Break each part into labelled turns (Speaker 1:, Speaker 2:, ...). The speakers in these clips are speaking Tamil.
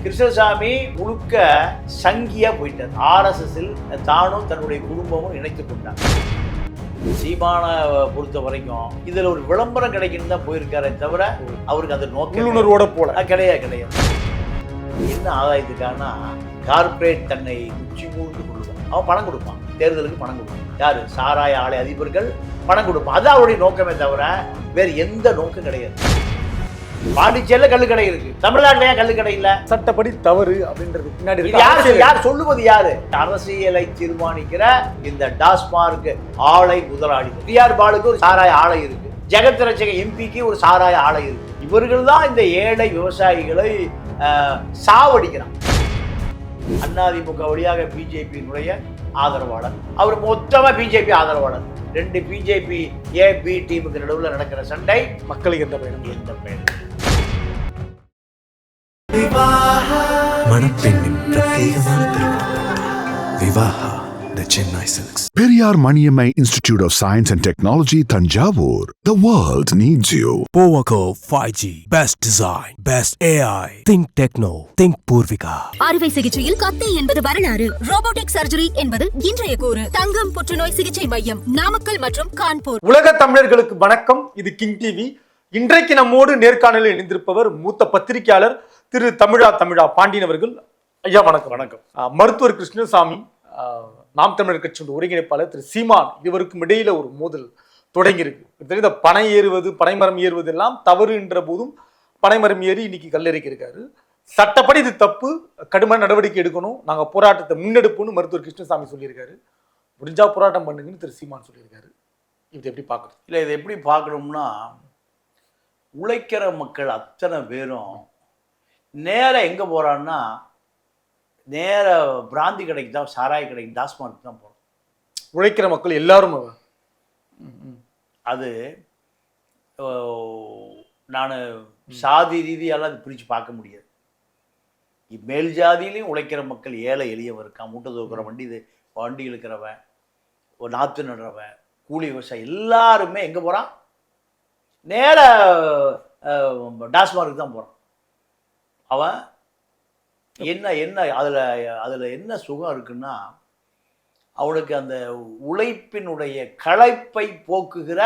Speaker 1: கிருஷ்ணசாமி முழுக்க சங்கியா போயிட்டார். RSSல் தானும் தன்னுடைய குடும்பமும் இணைத்துக் கொண்டார். சீமான பொறுத்த வரைக்கும் இதுல ஒரு விளம்பரம் கிடைக்கணும் தான் போயிருக்காரே தவிர அவருக்கு அந்த நோக்குணர்வோட போல கிடையாது. என்ன ஆதாயத்துக்கானா கார்பரேட் தன்னை உச்சி மூழ்ந்து கொள்ளுவான். அவன் பணம் கொடுப்பான், தேர்தலுக்கு பணம் கொடுப்பான். யாரு? சாராய ஆலை அதிபர்கள் பணம் கொடுப்பான். அது அவருடைய நோக்கமே தவிர வேறு எந்த நோக்கம் கிடையாது. பாண்டிச்சேரியில கள்ளுக்கடை இருக்கு, தமிழ்நாட்டுல ஏன் கள்ளுக்கடை இல்ல?
Speaker 2: சட்டப்படி தவறு அப்படின்றது பின்னாடி
Speaker 1: யார் சொல்லுவது? யாரு? அரசியலை தீர்மானிக்கிற இந்த டாஸ்மார்க் ஆலை முதலாளி. டிஆர் பாலுக்கு ஒரு சாராய ஆலை இருக்கு, ஜெகத் ரட்சக எம்பிக்கு ஒரு சாராய ஆலை இருக்கு. இவர்கள் தான் இந்த ஏழை விவசாயிகளை சாவடிக்கிறான். அதிமுக வழியாக பிஜேபியினுடைய ஆதரவாளர், அவர் மொத்தமா பிஜேபி ஆதரவாளர். 2 பிஜேபி ஏபி டீமுக்கு நடுவில் நடக்கிற சண்டை மக்களுக்கு எந்த பயனும்.
Speaker 3: மணப்பெண்ணின் பிரத்யேகமான திருமணம் Vivaha the Chennai Silks.
Speaker 4: Periyar Maniammai Institute of Science and Technology, Thanjavur. The world needs you.
Speaker 3: Powaco 5G, best design, best AI. Think Techno, think Purvika.
Speaker 5: அறுவை சிகிச்சையில் கத்தை என்பது வரலாறு, ரோபோட்டிக் சர்ஜரி என்பது இன்றைய கூறு. தங்கம் புற்றுநோய் சிகிச்சை மையம், நாமக்கல் மற்றும் கான்பூர்.
Speaker 2: உலக தமிழர்களுக்கு வணக்கம். இது கிங் டிவி. இன்றைக்கு நம்மோடு நேர்காணலில் இணைந்திருப்பவர் மூத்த பத்திரிகையாளர் திரு தமிழா பாண்டியன் அவர்கள். ஐயா வணக்கம்.
Speaker 1: வணக்கம்.
Speaker 2: மருத்துவர் கிருஷ்ணசாமி, நாம் தமிழர் கட்சியோட ஒருங்கிணைப்பாளர் திரு சீமான், இருவருக்கும் இடையில ஒரு மோதல் தொடங்கியிருக்கு. இந்த பனை ஏறுவது, பனைமரம் ஏறுவது எல்லாம் தவறு என்ற போதும் பனைமரம் ஏறி இன்னைக்கு கல்லறைக்கு இருக்காரு. சட்டப்படி இது தப்பு, கடுமையான நடவடிக்கை எடுக்கணும், நாங்க போராட்டத்தை முன்னெடுப்போம்னு மருத்துவர் கிருஷ்ணசாமி சொல்லியிருக்காரு. முடிஞ்சா போராட்டம் பண்ணுங்கன்னு திரு சீமான் சொல்லியிருக்காரு. இது எப்படி பார்க்கறது?
Speaker 1: இல்லை, இதை எப்படி பார்க்கணும்னா, உழைக்கிற மக்கள் அத்தனை பேரும் நேர எங்கே போகிறான்னா, நேர பிராந்தி கடைக்கு தான், சாராய கடைக்கு, டாஸ்மார்க் தான் போகிறோம்.
Speaker 2: உழைக்கிற மக்கள் எல்லாரும்
Speaker 1: அது நான் சாதி ரீதியால் அது பிரித்து பார்க்க முடியாது. மேல் ஜாதியிலையும் உழைக்கிற மக்கள், ஏழை எளியவன் இருக்கான், மூட்டை தூக்குற வண்டி இழுக்கிறவன், ஒரு நாற்று நடுறவன், கூலி விவசாயி, எல்லாருமே எங்கே போகிறான்? நேர டாஸ்மார்க்கு தான் போகிறான். அவன் என்ன அதில் என்ன சுகம் இருக்குன்னா, அவனுக்கு அந்த உழைப்பினுடைய களைப்பை போக்குகிற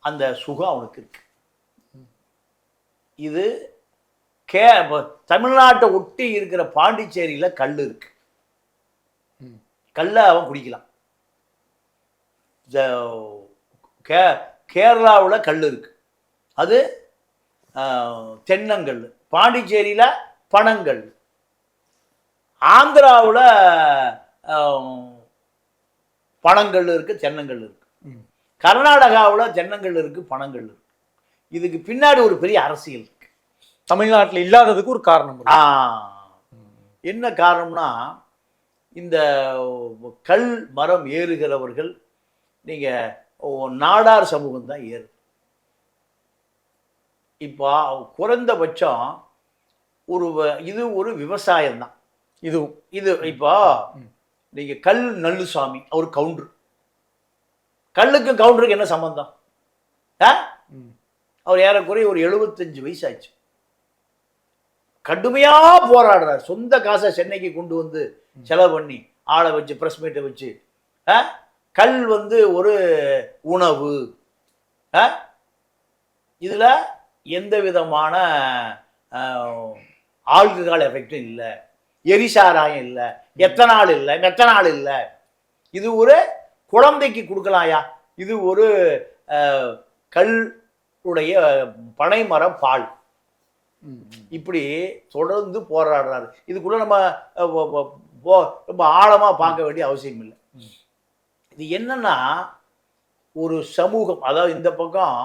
Speaker 1: அந்த சுகம் அவனுக்கு இருக்கு. இது தமிழ்நாட்டை ஒட்டி இருக்கிற பாண்டிச்சேரியில் கல் இருக்கு, கல்லை அவன் குடிக்கலாம். கேரளாவில் கல் இருக்கு, அது தென்னங்கல். பாண்டிச்சேரியில் பனங்கல். ஆந்திராவில் பனங்கல் இருக்கு, தென்னங்கல் இருக்கு. கர்நாடகாவில் தென்னங்கல் இருக்கு, பனங்கல் இருக்கு. இதுக்கு பின்னாடி ஒரு பெரிய அரசியல் இருக்கு.
Speaker 2: தமிழ்நாட்டில் இல்லாததுக்கு ஒரு காரணம்.
Speaker 1: என்ன காரணம்னா, இந்த கல் மரம் ஏறுகிறவர்கள் நீங்கள் நாடார் சமூகம் தான் ஏறு. இப்போ குறைந்தபட்சம் இது ஒரு விவசாயம் தான். இது இப்போ நீங்க கல் நல்லுசாமி, அவர் கவுண்டர். கல்லுக்கும் கவுண்டருக்கு என்ன சம்பந்தம்? அவர் ஏறக்குறைய ஒரு 75 வயசு ஆச்சு. கடுமையா போராடுறார். சொந்த காசை சென்னைக்கு கொண்டு வந்து செலவு பண்ணி, ஆளை வச்சு, பிரஸ் மீட்டை வச்சு. கல் ஒரு உணவு. இதுல எந்த விதமான ஆல்கஹால் எஃபெக்டும் இல்லை, எரிசாராயம் இல்லை, எத்தனால் இல்லை, மெத்தனால் இல்லை. இது ஒரு குழந்தைக்கு கொடுக்கலாயா? இது ஒரு கல்லுடைய பனைமர பால். இப்படி தொடர்ந்து போராடுறாரு. இதுக்குள்ள நம்ம ரொம்ப ஆழமாக பார்க்க வேண்டிய அவசியம் இல்லை. இது என்னன்னா, ஒரு சமூகம், அதாவது இந்த பக்கம்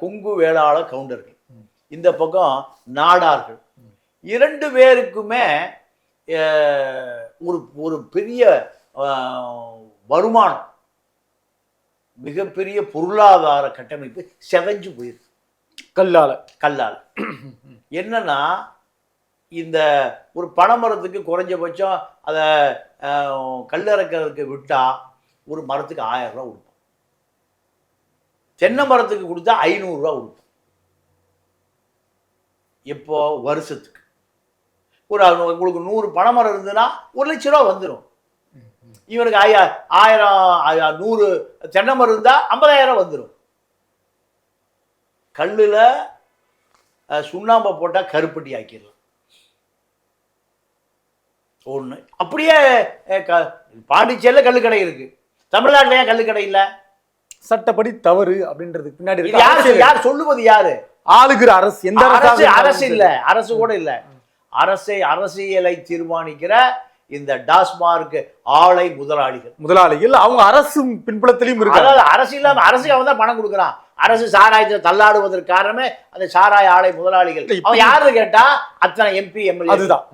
Speaker 1: கொங்கு வேளாள கவுண்டர்கள், இந்த பக்கம் நாடார்கள், 2 பேருக்குமே ஒரு பெரிய வருமானம், மிகப்பெரிய பொருளாதார கட்டமைப்பு செதஞ்சு போயிருக்கு கல்லால். என்னன்னா, இந்த ஒரு பனைமரத்துக்கு குறைஞ்சபட்சம் அதை கல்லறக்கிறதுக்கு விட்டா ஒரு மரத்துக்கு 1000 ரூபா கொடுப்போம். தென்னை மரத்துக்கு கொடுத்தா 500 ரூபா கொடுப்போம். இப்போ வருஷத்துக்கு உங்களுக்கு 100 பனைமரம் இருந்ததுன்னா 1,00,000 ரூபா வந்துடும். இவனுக்கு 1000 100 தென்னை மரம் இருந்தால் 50,000 வந்துடும். கல்லில் சுண்ணாம்பை போட்டால் கருப்பட்டி ஆக்கிடலாம். ஒன்று அப்படியே பாண்டிச்சேரியில் கல்லுக்கடை இருக்கு, தமிழ்நாட்டில் ஏன் கல்லுக்கடை இல்லை?
Speaker 2: சட்டப்படி தவறு அப்படின்றதுக்கு பின்னாடி
Speaker 1: இது யார் சொல்லுவது? யாரு
Speaker 2: ஆளுகிற அரசு? எந்த
Speaker 1: அரசு இல்ல, அரசு கூட இல்ல. அரசியலை தீர்மானிக்கிற இந்த டாஸ்மார்க் ஆலை முதலாளிகள்
Speaker 2: அவங்க அரசு பின்புலத்திலையும் இருக்கு.
Speaker 1: அதாவது அரசு இல்லாம அரசுக்கு அவன் தான் பணம் கொடுக்குறான். அரசு சாராயத்தை தள்ளாடுவதற்கு காரணமே அந்த சாராய ஆலை முதலாளிகள். அவன் யாருன்னு கேட்டா அத்தனை எம்பி எம்எல்ஏ.
Speaker 2: அதுதான்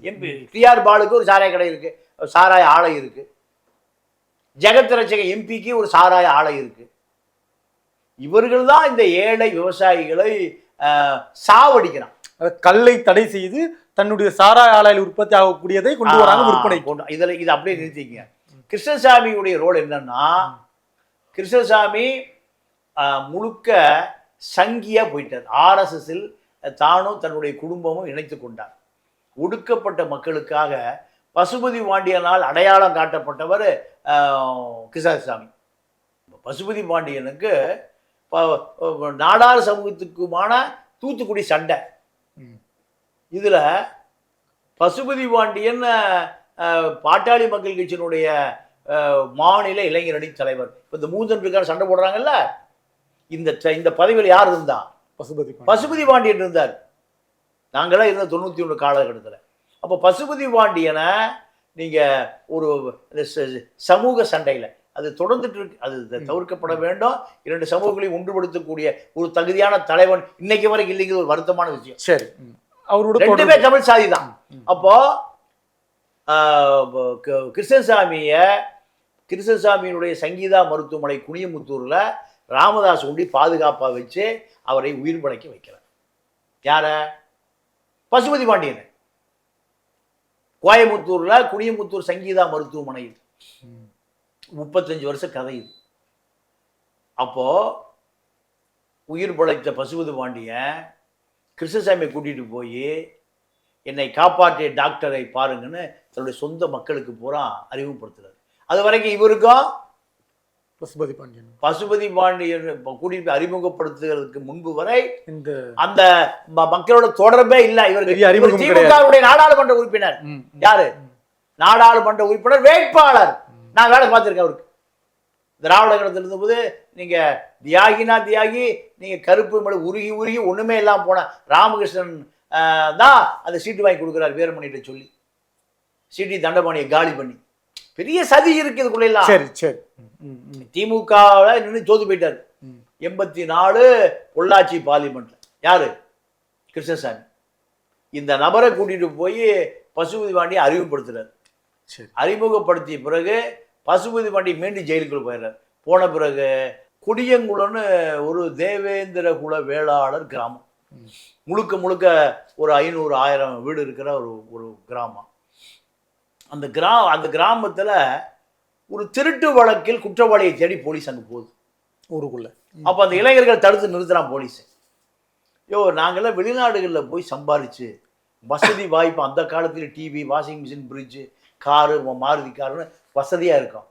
Speaker 1: எம்பி டிஆர் பாலுக்கு ஒரு சாராய கடை இருக்கு, சாராய ஆலை இருக்கு. ஜெகத் ரட்சக எம்பிக்கு ஒரு சாராய ஆலை இருக்கு. இவர்கள் தான் இந்த ஏழை விவசாயிகளை சாவடிக்கிறான்.
Speaker 2: கல்லை தடை செய்து தன்னுடைய சாராய ஆலையில் உற்பத்தி ஆகக்கூடியதை கொண்டு வராங்க விற்பனை.
Speaker 1: இதை அப்படியே நிறுத்திங்க. கிருஷ்ணசாமியுடைய ரோல் என்னன்னா, கிருஷ்ணசாமி முழுக்க சங்கியா போயிட்டார். ஆர்எஸ்எஸ்ஸில் தானும் தன்னுடைய குடும்பமும் இணைத்து கொண்டார். ஒடுக்கப்பட்ட மக்களுக்காக பசுபதி பாண்டியனால் அடையாளம் காட்டப்பட்டவர் கிருஷ்ணசாமி. பசுபதி பாண்டியனுக்கு நாடார் சமூகத்துக்குமான தூத்துக்குடி சண்டை. இதுல பசுபதி பாண்டியன் பாட்டாளி மக்கள் கட்சியினுடைய மாநில இளைஞரணி தலைவர். இப்ப இந்த மூதன் இருக்கார் சண்டை போடுறாங்கல்ல, இந்த பதவியில் யார் இருந்தா? பசுபதி பாண்டியன் இருந்தார். நாங்களாம் இருந்த 91 காலகட்டத்தில். அப்போ பசுபதி பாண்டியனை நீங்க ஒரு சமூக சண்டையில அது தொடர்ந்துட்டு இருக்கு. அது தவிர்க்கப்பட வேண்டும். 2 சமூகங்களையும் ஒன்றுபடுத்தக்கூடிய ஒரு தகுதியான தலைவன் இன்னைக்கு வரைக்கும் இல்லைங்கிற ஒரு வருத்தமான விஷயம்.
Speaker 2: சரி, அவரோட
Speaker 1: 2 பேர் தமிழ் சாதி தான். அப்போ கிருஷ்ணசாமியினுடைய சங்கீதா மருத்துவமனை குனியமுத்தூர்ல ராமதாஸ் கொண்டு பாதுகாப்பா வச்சு அவரை உயிர் படைக்க வைக்கிறார். யார? பசுபதி பாண்டியன். கோயமுத்தூர்ல குனியமுத்தூர் சங்கீதா மருத்துவமனை 35 வருஷ கதை இது. அப்போ உயிர் படைத்த பசுபதி பாண்டியன் கிருஷ்ணசாமியை கூட்டிட்டு போய் என்னை காப்பாற்றிய டாக்டரை பாருங்கன்னு தன்னுடைய சொந்த மக்களுக்கு பூரா அறிமுகப்படுத்துறாரு. அது வரைக்கும் இவருக்கும் பசுபதி பாண்டியன் கூட்டிட்டு அறிமுகப்படுத்துறதுக்கு முன்பு வரை இந்த அந்த மக்களோட தொடர்பே இல்லை. இவருக்கு திமுகவுடைய நாடாளுமன்ற உறுப்பினர். யாரு? நாடாளுமன்ற உறுப்பினர் வேட்பாளர். நான் வேலை பார்த்திருக்கேன் அவருக்கு. திராவிட கழகத்தில் இருந்தபோது நீங்க தியாகி நீங்க கருப்பு மலை உருகி ஒண்ணுமே இல்லாம போன ராமகிருஷ்ணன் தான் அந்த சீட்டு வாங்கி கொடுக்குறாரு வீரமணிகிட்ட சொல்லி. சீட்டி தண்டபாணியை காலி பண்ணி பெரிய சதி இருக்கு இதுக்குள்ள எல்லாம்.
Speaker 2: சரி சரி.
Speaker 1: திமுகவுல நின்று தோத்து போயிட்டாரு. 84 பொள்ளாச்சி பார்லிமெண்ட்ல. யாரு? கிருஷ்ணசாமி. இந்த நபரை கூட்டிட்டு போய் பசுபதி பாண்டியை அறிமுகப்படுத்துறாரு. அறிமுகப்படுத்திய பிறகு பசுபதி பாண்டி மீண்டும் ஜெயிலுக்குள்ள போயிடுறாரு. போன பிறகு குடியங்குளம்னு ஒரு தேவேந்திர குல வேளாளர் கிராமம். முழுக்க ஒரு 500-1000 வீடு இருக்கிற ஒரு கிராமம். அந்த கிராமத்துல ஒரு திருட்டு வழக்கில் குற்றவாளியை தேடி போலீஸ் அங்கே போகுது ஊருக்குள்ள. அப்போ அந்த இளைஞர்கள் தடுத்து நிறுத்துறான் போலீஸ். நாங்கெல்லாம் வெளிநாடுகளில் போய் சம்பாரிச்சு வசதி வாய்ப்பு, அந்த காலத்தில் TV, washing machine, fridge, car, Maruti காருன்னு வசதியாக இருக்கும்.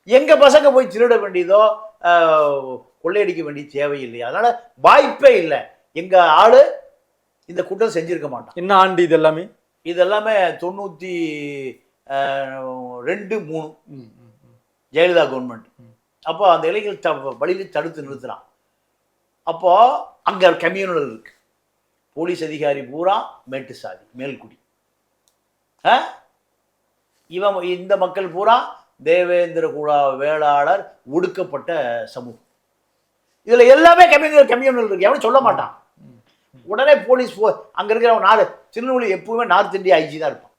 Speaker 1: எங்கள் பசங்க போய் திருட வேண்டியதோ கொள்ளையடிக்க வேண்டிய தேவையில்லை. அதனால வாய்ப்பே இல்லை. எங்கள் ஆளு இந்த குற்றம் செஞ்சிருக்க மாட்டான்.
Speaker 2: என்ன ஆண்டு இது எல்லாமே?
Speaker 1: 92-3 ஜெயலலிதா கவர்மெண்ட். அப்போ அந்த இளைஞர்கள் வழியில் தடுத்து நிறுத்துறான். அப்போ அங்க கம்யூனல் இருக்கு. போலீஸ் அதிகாரி பூரா மேட்டு சாதி, மேல்குடி. இந்த மக்கள் பூரா தேவேந்திர குலா வேளாளர், ஒடுக்கப்பட்ட சமூகம். இதுல எல்லாமே கம்யூனல் இருக்கு. எவனும் சொல்ல மாட்டான். உடனே போலீஸ் அங்க இருக்கிற நாடு திருநெல்வேலி எப்பவுமே நார்த் இந்தியா ஐஜி தான் இருப்பான்.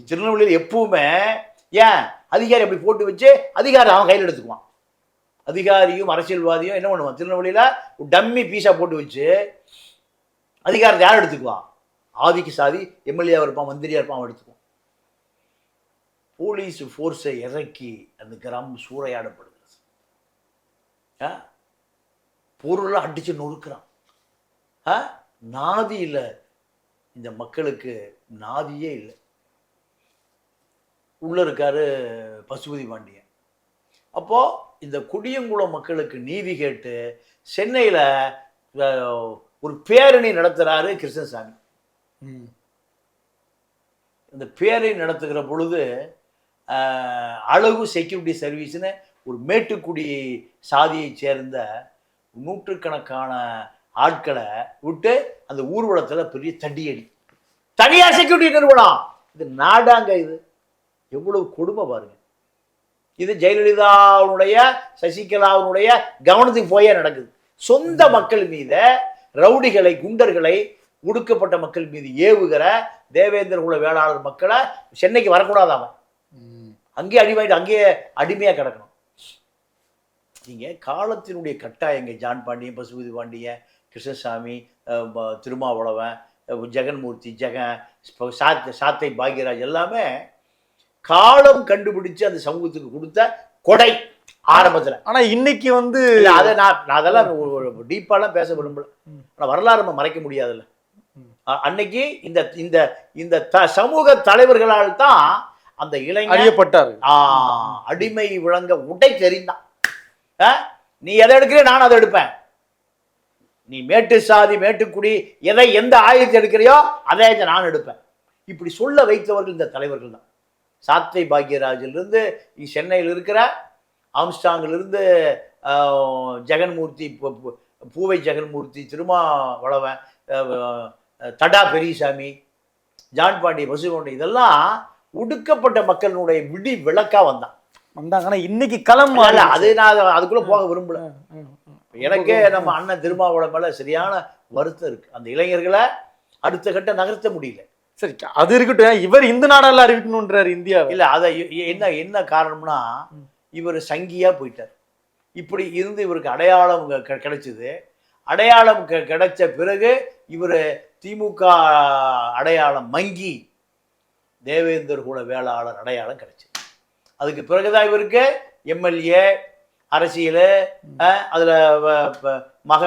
Speaker 1: திருநெல்வேலியில் எப்பவுமே ஏன் அதிகாரி அப்படி போட்டு வச்சு அதிகாரி அவன் கையில் எடுத்துக்குவான். அதிகாரியும் அரசியல்வாதியும் என்ன பண்ணுவான்? திருநெல்வேலியில டம்மி பீஸா போட்டு வச்சு அதிகாரத்தை யார் எடுத்துக்குவான்? ஆதிக்க சாதி எம்எல்ஏவா இருப்பான், மந்திரியா இருப்பான், அவன் எடுத்துக்குவான். போலீஸ் ஃபோர்ஸை இறக்கி அந்த கிராமம் சூறையாடப்படுது. பொருளை அடிச்சு நொறுக்கிறான். நாதி இல்லை, இந்த மக்களுக்கு நாதியே இல்லை. உள்ள இருக்காரு பசுபதி பாண்டியன். அப்போ இந்த குடியங்குளம் மக்களுக்கு நீதி கேட்டு சென்னையில் ஒரு பேரணி நடத்துகிறாரு கிருஷ்ணசாமி. இந்த பேரணி நடத்துகிற பொழுது அழகு செக்யூரிட்டி சர்வீஸ்னு ஒரு மேட்டுக்குடி சாதியை சேர்ந்த நூற்றுக்கணக்கான ஆட்களை விட்டு அந்த ஊர்வலத்தில் பெரிய தடியடி. தனியார் செக்யூரிட்டி நிறுவனம். இது நாடாங்க, இது எவ்வளவு கொடுமை பாருங்க. இது ஜெயலலிதாவுடைய சசிகலாவுடைய கவனத்துக்கு போயே நடக்குது. சொந்த மக்கள் மீது ரவுடிகளை, குண்டர்களை, ஒடுக்கப்பட்ட மக்கள் மீது ஏவுகிற தேவேந்திர குல வேளாளர் மக்களை சென்னைக்கு வரக்கூடாதாம, அங்கேயே அடிமையாயிட்டு அங்கேயே அடிமையாக கிடக்கணும். நீங்கள் காலத்தினுடைய கட்டாயங்க ஜான் பாண்டியன், பசுபதி பாண்டியன், கிருஷ்ணசாமி, திருமாவளவன், ஜெகன்மூர்த்தி, சாத்தை பாக்யராஜ் எல்லாமே காலம் கண்டுபிடிச்சு அந்த சமூகத்துக்கு கொடுத்த கொடை ஆரம்பத்தில்.
Speaker 2: ஆனா இன்னைக்கு வந்து
Speaker 1: அதை நான் அதெல்லாம் டீப்பாலாம் பேச விரும்பல. ஆனால் வரலாறு நம்ம மறைக்க முடியாதுல்ல. அன்னைக்கு இந்த இந்த இந்த சமூக தலைவர்களால் தான் அந்த இளைஞர்
Speaker 2: அறியப்பட்டார்.
Speaker 1: அடிமை விளங்க உடை தெரிந்தான். நீ எதை எடுக்கிற நான் அதை எடுப்பேன். நீ மேட்டு சாதி, மேட்டுக்குடி, எந்த ஆயுதத்தை எடுக்கிறையோ அதை நான் எடுப்பேன். இப்படி சொல்ல வைத்தவர்கள் இந்த தலைவர்கள் தான். சாத்தை பாக்யராஜிலிருந்து சென்னையில் இருக்கிற ஆம்ஸ்டாங்கிலிருந்து ஜெகன்மூர்த்தி, பூவை ஜெகன்மூர்த்தி, திருமாவளவன், தடா பெரியசாமி, ஜான் பாண்டிய, பசுபாண்டி, இதெல்லாம் ஒடுக்கப்பட்ட மக்களுடைய விடி விளக்கா வந்தாங்க.
Speaker 2: ஆனா இன்னைக்கு களம்
Speaker 1: அது நான் அதுக்குள்ள போக விரும்பல. எனக்கே நம்ம அண்ணன் திருமாவளவன் மேல சரியான வருத்தம் இருக்கு. அந்த இளைஞர்களை அடுத்த கட்ட நகர்த்த முடியல.
Speaker 2: சரி, அது இருக்கட்டும். இவர் இந்த நாடெல்லாம் அறிவிக்கணும்ன்றார் இந்தியா.
Speaker 1: இல்ல, அதை என்ன காரணம்னா இவர் சங்கியா போயிட்டார். இப்படி இருந்து இவருக்கு அடையாளம் கிடைச்சது. அடையாளம் கிடைச்ச பிறகு இவர் திமுக அடையாளம் மங்கி தேவேந்தர் குல வேளாளர் அடையாளம் கிடைச்சது. அதுக்கு பிறகுதான் இவருக்கு எம்எல்ஏ, அரசியல், அதில் மக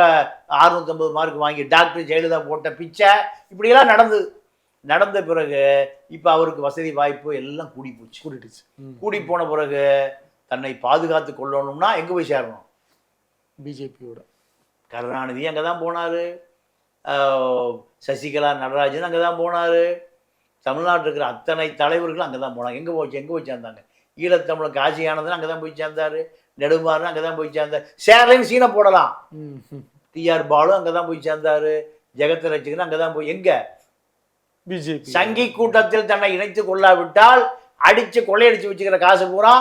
Speaker 1: 650 மார்க் வாங்கி டாக்டர் ஜெயலலிதா போட்ட பிச்சை, இப்படியெல்லாம் நடந்த பிறகு இப்போ அவருக்கு வசதி வாய்ப்பு எல்லாம் கூடிடுச்சு. கூடி போன பிறகு தன்னை பாதுகாத்து கொள்ளணும்னா எங்கே போய் சேரணும்?
Speaker 2: பிஜேபியோட.
Speaker 1: கருணாநிதி அங்கே தான் போனார், சசிகலா, நடராஜன் அங்கே தான் போனார், தமிழ்நாட்டில் இருக்கிற அத்தனை தலைவர்களும் அங்கே தான் போனாங்க. எங்கே போய் சேர்ந்தாங்க? ஈழத்தமிழ் காசி ஆனந்தன் அங்கே தான் போய் சேர்ந்தார், நெடுமாறன் அங்கே தான் போய் சேர்ந்தார், சேரலைன்னு சீனை போடலாம். டிஆர் பாலு அங்கே தான் போய் சேர்ந்தார், ஜெகத் ரட்சகன் அங்கே தான் போய். எங்கே?
Speaker 2: பிஜேபி.
Speaker 1: சங்கி கூட்டத்தில் தன்னை இணைத்து கொள்ளாவிட்டால் அடிச்சு கொள்ளையடிச்சு வச்சுக்கிற காசு பூரா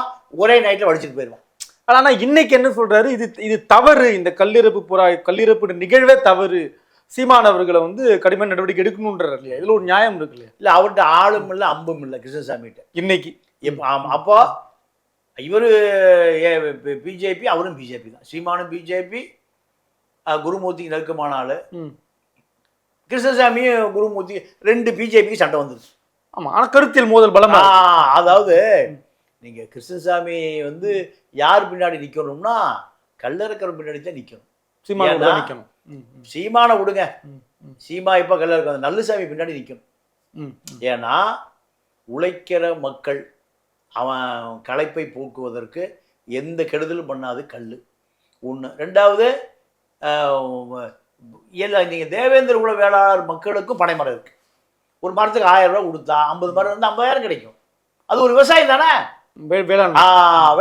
Speaker 1: ஒரே நைட்டில் வடிச்சுட்டு போயிடுவான்.
Speaker 2: ஆனா இன்னைக்கு என்ன சொல்றாரு? இது தவறு, இந்த கல்லிறப்பு நிகழ்வே தவறு, சீமானவர்களை வந்து கடுமையான நடவடிக்கை எடுக்கணும்ன்றார் இல்லையா? இதுல ஒரு நியாயம் இருக்கு இல்லையா?
Speaker 1: இல்லை, அவர்கிட்ட ஆளும் இல்லை அம்பும் இல்லை கிருஷ்ணசாமிகிட்ட இன்னைக்கு. அப்போ இவர் பிஜேபி, அவரும் பிஜேபி தான். சீமானும் பிஜேபி, குருமூர்த்திக்கு நெருக்கமான ஆளு. கிருஷ்ணசாமியும் குருமூர்த்தி 2 பிஜேபிக்கு சண்டை வந்துருச்சு.
Speaker 2: ஆமா, ஆனா கருத்தியல் மோதல் பலமா.
Speaker 1: அதாவது நீங்க கிருஷ்ணசாமி வந்து யார் பின்னாடி நிக்கணும்னா கல்லறக்கிற பின்னாடி தான் நிக்கணும். சீமான விடுங்க, சீமா இப்ப கல்லறக்க நல்லுசாமி பின்னாடி நிக்கணும். ஏன்னா உழைக்கிற மக்கள் அவன் களைப்பை போக்குவதற்கு எந்த கெடுதலும் பண்ணாது கல் ஒன்று. 2வது, நீங்கள் தேவேந்திர குல வேளாளர் மக்களுக்கும் பனைமரம் இருக்குது. ஒரு மரத்துக்கு 1000 ரூபா கொடுத்தா 50 மரம் வந்து 50,000 கிடைக்கும். அது ஒரு விவசாயம் தானே,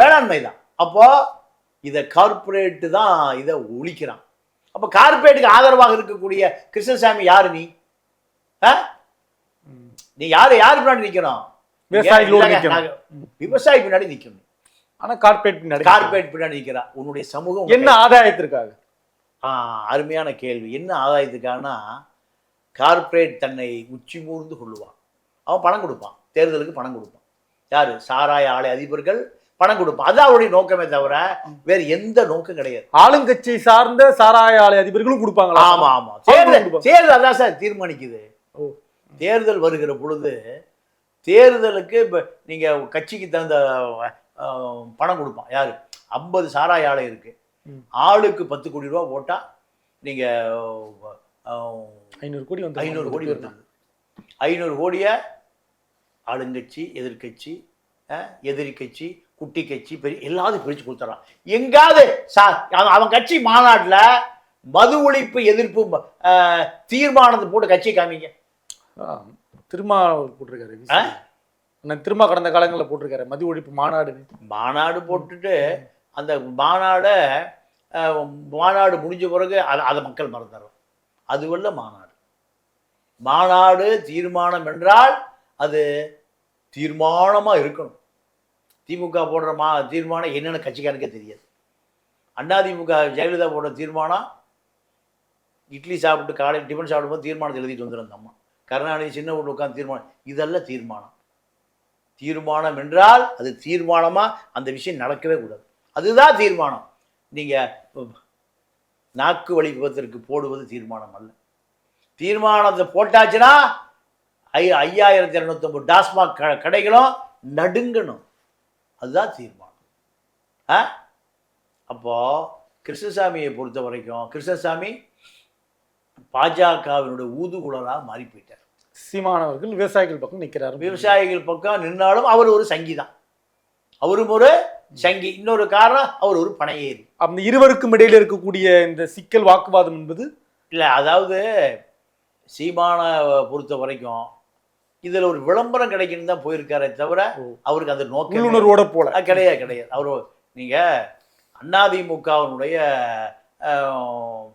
Speaker 1: வேளாண்மை தான். அப்போ இதை கார்பரேட்டு தான் இதை ஒழிக்கிறான். அப்போ கார்பரேட்டுக்கு ஆதரவாக இருக்கக்கூடிய கிருஷ்ணசாமி யாரு? நீ யாரு பின்னாடி நிற்கணும்? விவசாயி பின்னாடி நிற்கணும்.
Speaker 2: ஆனா கார்பரேட்
Speaker 1: பின்னாடி நிற்கிறா. உன்னுடைய சமூகம்
Speaker 2: என்ன ஆதாயத்திற்காக?
Speaker 1: அருமையான கேள்வி. என்ன ஆதாயத்துக்காகனா, கார்பரேட் தன்னை உச்சி மூர்ந்து கொள்ளுவான். அவன் பணம் கொடுப்பான், தேர்தலுக்கு பணம் கொடுப்பான். யாரு? சாராய ஆலை அதிபர்கள் பணம் கொடுப்பான். அது அவருடைய நோக்கமே தவிர வேறு எந்த நோக்கம் கிடையாது.
Speaker 2: ஆளுங்கட்சி சார்ந்த சாராய ஆலை அதிபர்களும் கொடுப்பாங்களா?
Speaker 1: ஆமா. தேர்தல் அதான் சார் தீர்மானிக்குது. தேர்தல் வருகிற பொழுது தேர்தலுக்கு இப்போ நீங்கள் கட்சிக்கு தகுந்த பணம் கொடுப்பான். யாரு? 50 சாராய ஆலை இருக்கு, ஆளுக்கு 10 கோடி ரூபா போட்டா நீங்க
Speaker 2: 500 கோடி
Speaker 1: வந்துடுது. 500 கோடியை ஆளுங்கட்சி, எதிர்கட்சி, எதிரி கட்சி, குட்டி கட்சி, பெரிய எல்லாத்தையும் பிரித்து கொடுத்துட்றான். எங்காவது அவன் கட்சி மாநாட்டில் மது ஒழிப்பு எதிர்ப்பு தீர்மானத்தை போட்டு கட்சி காமிங்க.
Speaker 2: திருமா போட்டிருக்காரு, திருமா கடந்த காலங்களில் போட்டிருக்காரு மது ஒழிப்பு மாநாடு போட்டுட்டு அந்த மாநாடு முடிஞ்ச பிறகு அதை மக்கள் மறந்துடுறோம். அதுவல்ல மாநாடு தீர்மானம் என்றால் அது தீர்மானமாக இருக்கணும். திமுக போடுற தீர்மானம் என்னென்ன கட்சிக்காரனுக்கே தெரியாது. அதிமுக ஜெயலலிதா போடுற தீர்மானம் இட்லி சாப்பிட்டு காலையில் டிஃபன் சாப்பிடும்போது தீர்மானத்தை எழுதிட்டு வந்துடும் அந்த அம்மா. கருணாநிதி சின்ன வீட்டில் உட்காந்து இதெல்லாம் தீர்மானம் என்றால் அது தீர்மானமாக அந்த விஷயம் நடக்கவே கூடாது. அதுதான் தீர்மானம். நீங்கள் நாக்கு வலிப்பதற்கு போடுவது தீர்மானம் அல்ல. தீர்மானத்தை போட்டாச்சுன்னா 5250 டாஸ்மாக் கடைகளும் நடுங்கணும். அதுதான் தீர்மானம். அப்போது கிருஷ்ணசாமியை பொறுத்த வரைக்கும் கிருஷ்ணசாமி பாஜகவினுடைய ஊதுகுழலாக மாறி போயிட்டார். சீமானவர்கள் விவசாயிகள் பக்கம் நிற்கிறார்.
Speaker 1: விவசாயிகள் பக்கம் நின்னாலும் அவர் ஒரு சங்கி தான். அவரும் ஒரு சங்கி. இன்னொரு காரணம், அவர் ஒரு பனையேறி.
Speaker 2: அந்த இருவருக்கும் இடையில் இருக்கக்கூடிய இந்த சிக்கல் வாக்குவாதம் என்பது
Speaker 1: இல்லை, அதாவது சீமான பொறுத்த வரைக்கும் இதில் ஒரு விளம்பரம் கிடைக்கணும் தான் போயிருக்காரே தவிர அவருக்கு அந்த நோக்கம்
Speaker 2: உள்ளுணர்வோட போல
Speaker 1: கிடையாது. அவர் நீங்கள் அதிமுகவினுடைய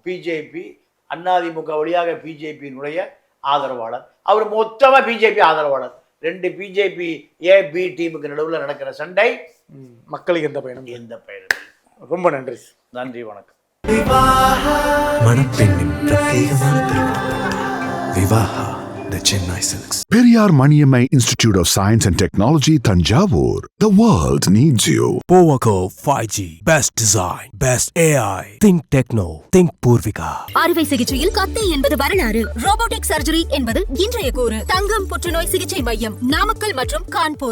Speaker 1: பிஜேபி அதிமுக வழியாக பிஜேபியினுடைய ஆதரவாளர், அவர் மொத்தமாக பிஜேபி ஆதரவாளர். 2 பிஜேபி ஏபி டீமுக்கு நடுவில் நடக்கிற சண்டை
Speaker 2: மக்களுக்கு எந்த பயனும். ரொம்ப நன்றி.
Speaker 1: நன்றி, வணக்கம்.
Speaker 3: மணப்பெண்ணின் பிரத்யேகமான திருமணம் Vivaha the Chennai Silks.
Speaker 4: Periyar Maniammai Institute of Science and Technology, Thanjavur. The world needs you.
Speaker 3: Powaco 5G. Best design. Best AI. Think Techno. Think Purvika.
Speaker 5: அறுவை சிகிச்சையில் கத்தை என்பது வரலாறு, ரோபோட்டிக் சர்ஜரி என்பது இன்றைய கூறு. தங்கம் புற்றுநோய் சிகிச்சை மையம், நாமக்கல் மற்றும் கான்பூர்.